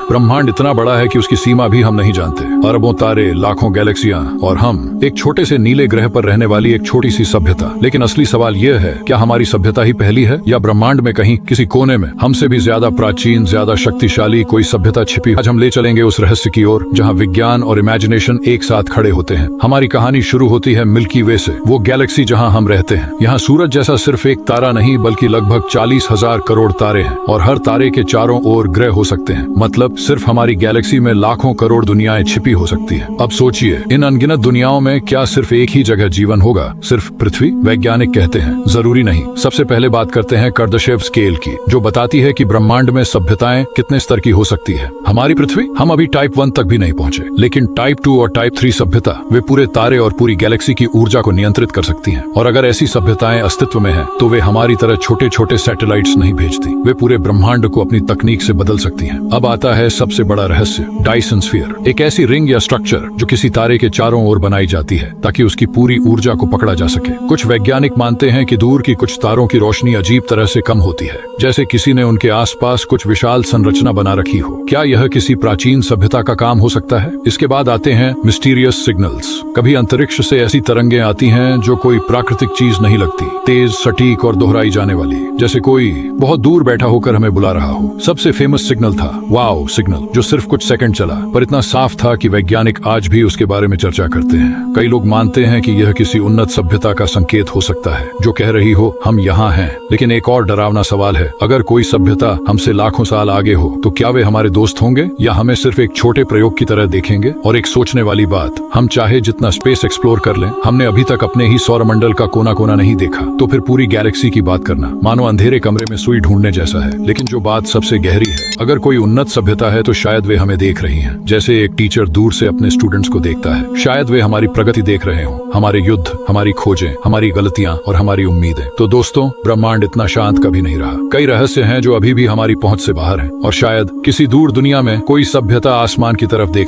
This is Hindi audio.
ब्रह्मांड इतना बड़ा है कि उसकी सीमा भी हम नहीं जानते। अरबों तारे, लाखों गैलेक्सियां और हम एक छोटे से नीले ग्रह पर रहने वाली एक छोटी सी सभ्यता। लेकिन असली सवाल यह है, क्या हमारी सभ्यता ही पहली है या ब्रह्मांड में कहीं किसी कोने में हमसे भी ज्यादा प्राचीन, ज्यादा शक्तिशाली कोई सभ्यता छिपी? आज हम ले चलेंगे उस रहस्य की ओर जहाँ विज्ञान और इमेजिनेशन एक साथ खड़े होते हैं। हमारी कहानी शुरू होती है मिल्की वे से, वो गैलेक्सी जहाँ हम रहते हैं। यहाँ सूरज जैसा सिर्फ एक तारा नहीं बल्कि लगभग 40,000 करोड़ तारे हैं और हर तारे के चारों ओर ग्रह हो सकते हैं। मतलब सिर्फ हमारी गैलेक्सी में लाखों करोड़ दुनियाएं छिपी हो सकती है। अब सोचिए, इन अनगिनत दुनियाओं में क्या सिर्फ एक ही जगह जीवन होगा? सिर्फ पृथ्वी? वैज्ञानिक कहते हैं जरूरी नहीं। सबसे पहले बात करते हैं कर्दशेव स्केल की, जो बताती है कि ब्रह्मांड में सभ्यताएं कितने स्तर की हो सकती है। हमारी पृथ्वी, हम अभी टाइप 1 तक भी नहीं पहुंचे, लेकिन टाइप 2 और टाइप 3 सभ्यता वे पूरे तारे और पूरी गैलेक्सी की ऊर्जा को नियंत्रित कर सकती हैं। और अगर ऐसी सभ्यताएं अस्तित्व में हैं, तो वे हमारी तरह छोटे छोटे सैटेलाइट्स नहीं भेजती, वे पूरे ब्रह्मांड को अपनी तकनीक से बदल सकती हैं। अब आता है सबसे बड़ा रहस्य, डायसन स्फीयर, एक ऐसी रिंग या स्ट्रक्चर जो किसी तारे के चारों ओर बनाई जाती है ताकि उसकी पूरी ऊर्जा को पकड़ा जा सके। कुछ वैज्ञानिक मानते हैं कि दूर की कुछ तारों की रोशनी अजीब तरह से कम होती है, जैसे किसी ने उनके आसपास कुछ विशाल संरचना बना रखी हो। क्या यह किसी प्राचीन सभ्यता का काम हो सकता है? इसके बाद आते हैं मिस्टीरियस सिग्नल्स। कभी अंतरिक्ष से ऐसी तरंगें आती हैं जो कोई प्राकृतिक चीज नहीं लगती, तेज, सटीक और दोहराई जाने वाली, जैसे कोई बहुत दूर बैठा होकर हमें बुला रहा हो। सबसे फेमस सिग्नल था वाओ सिग्नल, जो सिर्फ कुछ सेकंड चला पर इतना साफ था कि वैज्ञानिक आज भी उसके बारे में चर्चा करते हैं। कई लोग मानते हैं कि यह किसी उन्नत सभ्यता का संकेत हो सकता है जो कह रही हो हम यहाँ हैं। लेकिन एक और डरावना सवाल है, अगर कोई सभ्यता हमसे लाखों साल आगे हो तो क्या वे हमारे दोस्त होंगे या हमें सिर्फ एक छोटे प्रयोग की तरह देखेंगे? और एक सोचने वाली बात, हम चाहे जितना स्पेस एक्सप्लोर कर लें, हमने अभी तक अपने ही सौरमंडल का कोना कोना नहीं देखा, तो फिर पूरी गैलेक्सी की बात करना मानो अंधेरे कमरे में सुई ढूंढने जैसा है। लेकिन जो बात सबसे गहरी है, अगर कोई उन्नत सभ्यता है तो शायद वे हमें देख रही हैं, जैसे एक टीचर दूर से अपने स्टूडेंट्स को देखता है। शायद वे हमारी प्रगति देख रहे हों, हमारे युद्ध, हमारी खोजें, हमारी गलतियां और हमारी उम्मीदें। तो दोस्तों, ब्रह्मांड इतना शांत कभी नहीं रहा। कई रहस्य हैं जो अभी भी हमारी पहुंच से बाहर हैं और शायद किसी दूर दुनिया में कोई सभ्यता आसमान की तरफ देख